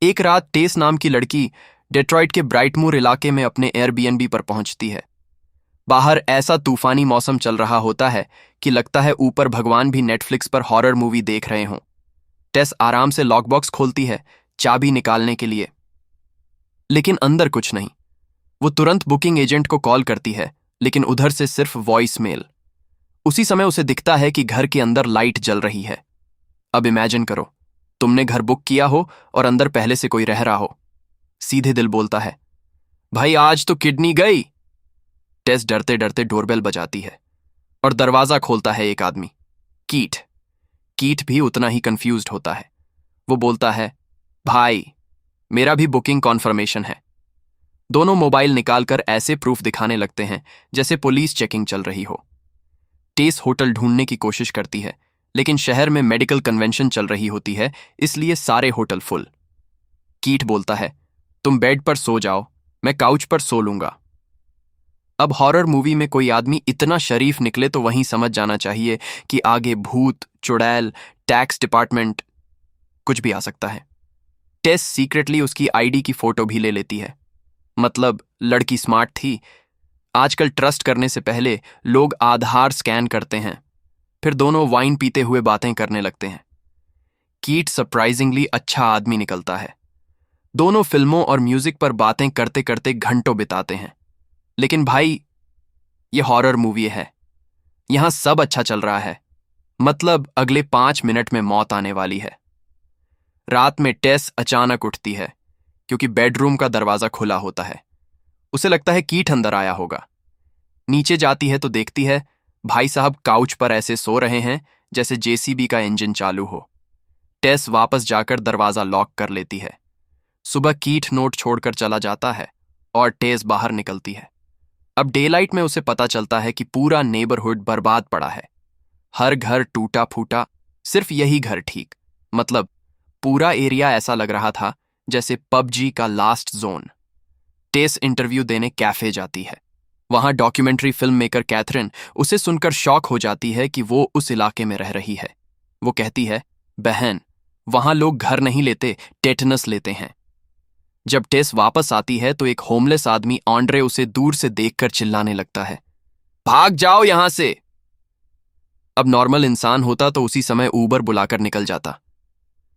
एक रात टेस नाम की लड़की डेट्रॉइट के ब्राइटमूर इलाके में अपने एयरबीएनबी पर पहुंचती है। बाहर ऐसा तूफानी मौसम चल रहा होता है कि लगता है ऊपर भगवान भी नेटफ्लिक्स पर हॉरर मूवी देख रहे हों। टेस आराम से लॉकबॉक्स खोलती है चाबी निकालने के लिए, लेकिन अंदर कुछ नहीं। वो तुरंत बुकिंग एजेंट को कॉल करती है, लेकिन उधर से सिर्फ वॉइस मेल। उसी समय उसे दिखता है कि घर के अंदर लाइट जल रही है। अब इमेजिन करो, तुमने घर बुक किया हो और अंदर पहले से कोई रह रहा हो। सीधे दिल बोलता है, भाई आज तो किडनी गई। टेस डरते डरते डोरबेल बजाती है और दरवाजा खोलता है एक आदमी, कीट। कीट भी उतना ही कंफ्यूज्ड होता है। वो बोलता है, भाई मेरा भी बुकिंग कॉन्फर्मेशन है। दोनों मोबाइल निकालकर ऐसे प्रूफ दिखाने लगते हैं जैसे पुलिस चेकिंग चल रही हो। टेस होटल ढूंढने की कोशिश करती है, लेकिन शहर में मेडिकल कन्वेंशन चल रही होती है, इसलिए सारे होटल फुल। कीट बोलता है, तुम बेड पर सो जाओ, मैं काउच पर सो लूंगा। अब हॉरर मूवी में कोई आदमी इतना शरीफ निकले तो वहीं समझ जाना चाहिए कि आगे भूत, चुड़ैल, टैक्स डिपार्टमेंट कुछ भी आ सकता है। टेस सीक्रेटली उसकी आईडी की फोटो भी ले लेती है। मतलब लड़की स्मार्ट थी। आजकल ट्रस्ट करने से पहले लोग आधार स्कैन करते हैं। फिर दोनों वाइन पीते हुए बातें करने लगते हैं। कीट सरप्राइजिंगली अच्छा आदमी निकलता है। दोनों फिल्मों और म्यूजिक पर बातें करते करते घंटों बिताते हैं। लेकिन भाई, ये हॉरर मूवी है, यहां सब अच्छा चल रहा है। मतलब अगले 5 मिनट में मौत आने वाली है। रात में टेस अचानक उठती है क्योंकि बेडरूम का दरवाजा खुला होता है। उसे लगता है कीट अंदर आया होगा। नीचे जाती है तो देखती है भाई साहब काउच पर ऐसे सो रहे हैं जैसे जेसीबी का इंजन चालू हो। टेस वापस जाकर दरवाजा लॉक कर लेती है। सुबह कीट नोट छोड़कर चला जाता है और टेस बाहर निकलती है। अब डेलाइट में उसे पता चलता है कि पूरा नेबरहुड बर्बाद पड़ा है। हर घर टूटा फूटा, सिर्फ यही घर ठीक। मतलब पूरा एरिया ऐसा लग रहा था जैसे पबजी का लास्ट जोन। टेस इंटरव्यू देने कैफे जाती है। वहां डॉक्यूमेंट्री फिल्म मेकर कैथरीन उसे सुनकर शॉक हो जाती है कि वो उस इलाके में रह रही है। वो कहती है, बहन वहां लोग घर नहीं लेते, टेटनस लेते हैं। जब टेस वापस आती है तो एक होमलेस आदमी ऑन्ड्रे उसे दूर से देखकर चिल्लाने लगता है, भाग जाओ यहां से। अब नॉर्मल इंसान होता तो उसी समय ऊबर बुलाकर निकल जाता,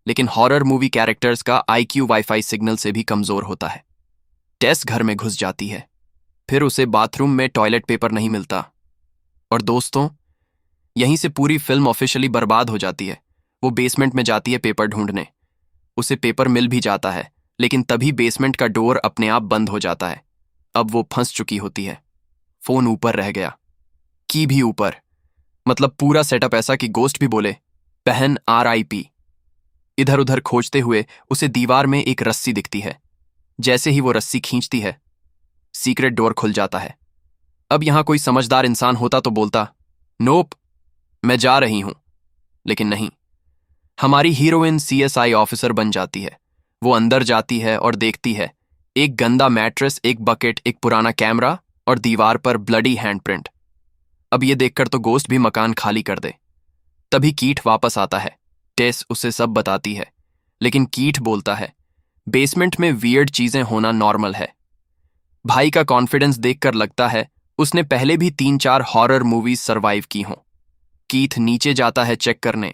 लेकिन हॉरर मूवी कैरेक्टर्स का आईक्यू वाईफाई सिग्नल से भी कमजोर होता है। टेस घर में घुस जाती है। फिर उसे बाथरूम में टॉयलेट पेपर नहीं मिलता। और दोस्तों, यहीं से पूरी फिल्म ऑफिशियली बर्बाद हो जाती है। वो बेसमेंट में जाती है पेपर ढूंढने। उसे पेपर मिल भी जाता है, लेकिन तभी बेसमेंट का डोर अपने आप बंद हो जाता है। अब वो फंस चुकी होती है। फोन ऊपर रह गया, की भी ऊपर। मतलब पूरा सेटअप ऐसा कि गोस्ट भी बोले, बहन RIP। इधर उधर खोजते हुए उसे दीवार में एक रस्सी दिखती है। जैसे ही वो रस्सी खींचती है, सीक्रेट डोर खुल जाता है। अब यहां कोई समझदार इंसान होता तो बोलता, नोप, मैं जा रही हूं। लेकिन नहीं, हमारी हीरोइन CSI ऑफिसर बन जाती है। वो अंदर जाती है और देखती है एक गंदा मैट्रेस, एक बकेट, एक पुराना कैमरा और दीवार पर ब्लडी हैंडप्रिंट। अब ये देखकर तो गोस्ट भी मकान खाली कर दे। तभी कीट वापस आता है। टेस उसे सब बताती है, लेकिन कीट बोलता है, बेसमेंट में वियर्ड चीजें होना नॉर्मल है। भाई का कॉन्फिडेंस देखकर लगता है उसने पहले भी 3-4 हॉरर मूवीज सरवाइव की हों। कीथ नीचे जाता है चेक करने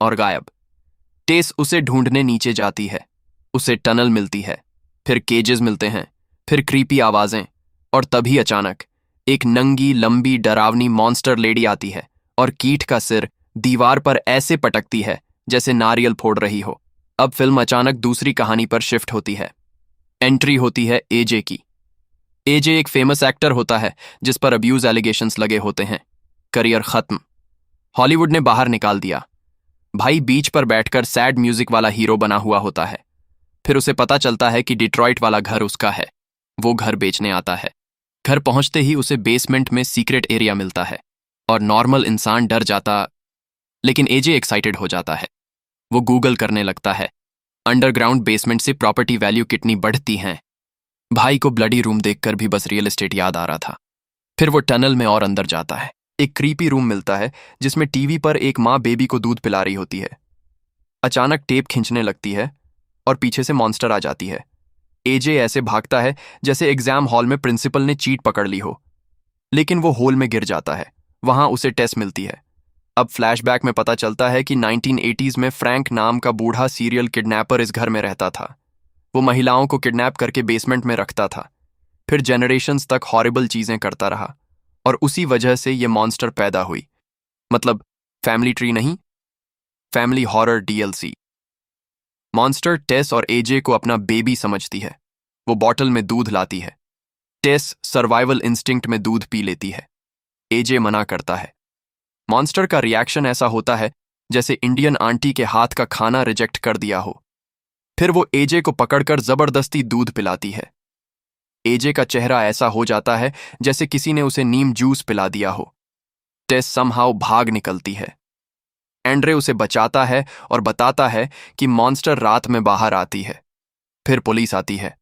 और गायब। टेस उसे ढूंढने नीचे जाती है। उसे टनल मिलती है, फिर केजेस मिलते हैं, फिर क्रीपी आवाजें, और तभी अचानक एक नंगी लंबी डरावनी मॉन्स्टर लेडी आती है और कीट का सिर दीवार पर ऐसे पटकती है जैसे नारियल फोड़ रही हो। अब फिल्म अचानक दूसरी कहानी पर शिफ्ट होती है। एंट्री होती है AJ की। AJ एक फेमस एक्टर होता है जिस पर अब्यूज एलिगेशंस लगे होते हैं। करियर खत्म, हॉलीवुड ने बाहर निकाल दिया। भाई बीच पर बैठकर सैड म्यूजिक वाला हीरो बना हुआ होता है। फिर उसे पता चलता है कि डिट्रॉइट वाला घर उसका है। वो घर बेचने आता है। घर पहुंचते ही उसे बेसमेंट में सीक्रेट एरिया मिलता है और नॉर्मल इंसान डर जाता, लेकिन AJ एक्साइटेड हो जाता है। वो गूगल करने लगता है। अंडरग्राउंड बेसमेंट से प्रॉपर्टी वैल्यू कितनी बढ़ती हैं। भाई को ब्लडी रूम देखकर भी बस रियल एस्टेट याद आ रहा था। फिर वो टनल में और अंदर जाता है। एक क्रीपी रूम मिलता है जिसमें टीवी पर एक माँ बेबी को दूध पिला रही होती है। अचानक टेप खींचने लगती है और पीछे से मॉन्स्टर आ जाती है। एजे ऐसे भागता है जैसे एग्जाम हॉल में प्रिंसिपल ने चीट पकड़ ली हो, लेकिन वो होल में गिर जाता है। वहां उसे टेस मिलती है। अब फ्लैशबैक में पता चलता है कि 1980s में फ्रैंक नाम का बूढ़ा सीरियल किडनैपर इस घर में रहता था। वो महिलाओं को किडनैप करके बेसमेंट में रखता था, फिर जनरेशंस तक हॉरिबल चीजें करता रहा, और उसी वजह से ये मॉन्स्टर पैदा हुई। मतलब फैमिली ट्री नहीं, फैमिली हॉरर डीएलसी। मॉन्स्टर टेस और एजे को अपना बेबी समझती है। वो बॉटल में दूध लाती है। टेस सर्वाइवल इंस्टिंक्ट में दूध पी लेती है। एजे मना करता है। मॉन्स्टर का रिएक्शन ऐसा होता है जैसे इंडियन आंटी के हाथ का खाना रिजेक्ट कर दिया हो। फिर वो एजे को पकड़कर जबरदस्ती दूध पिलाती है। एजे का चेहरा ऐसा हो जाता है जैसे किसी ने उसे नीम जूस पिला दिया हो। टेस समहाउ भाग निकलती है। एंड्रे उसे बचाता है और बताता है कि मॉन्स्टर रात में बाहर आती है। फिर पुलिस आती है,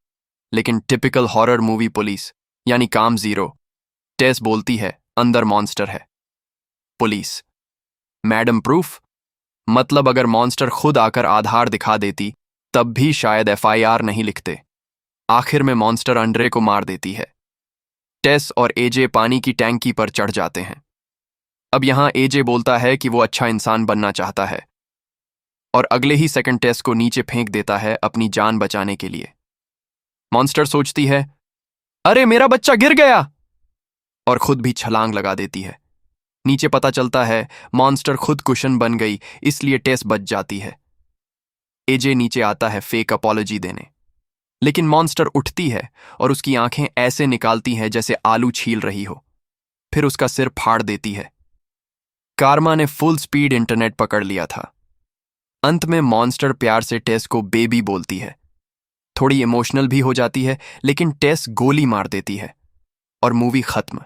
लेकिन टिपिकल हॉरर मूवी पुलिस, यानी काम जीरो। टेस बोलती है अंदर मॉन्स्टर है। Police, madam proof? मतलब अगर मॉन्स्टर खुद आकर आधार दिखा देती तब भी शायद एफआईआर नहीं लिखते। आखिर में मॉन्स्टर एंड्रे को मार देती है। टेस और एजे पानी की टैंकी पर चढ़ जाते हैं। अब यहां एजे बोलता है कि वो अच्छा इंसान बनना चाहता है, और अगले ही सेकंड टेस को नीचे फेंक देता है अपनी जान बचाने के लिए। मॉन्स्टर सोचती है, अरे मेरा बच्चा गिर गया, और खुद भी छलांग लगा देती है। नीचे पता चलता है मॉन्स्टर खुद कुशन बन गई, इसलिए टेस बच जाती है। एजे नीचे आता है फेक अपॉलॉजी देने, लेकिन मॉन्स्टर उठती है और उसकी आंखें ऐसे निकालती हैं जैसे आलू छील रही हो, फिर उसका सिर फाड़ देती है। कार्मा ने फुल स्पीड इंटरनेट पकड़ लिया था। अंत में मॉन्स्टर प्यार से टेस को बेबी बोलती है। थोड़ी इमोशनल भी हो जाती है, लेकिन टेस गोली मार देती है और मूवी खत्म।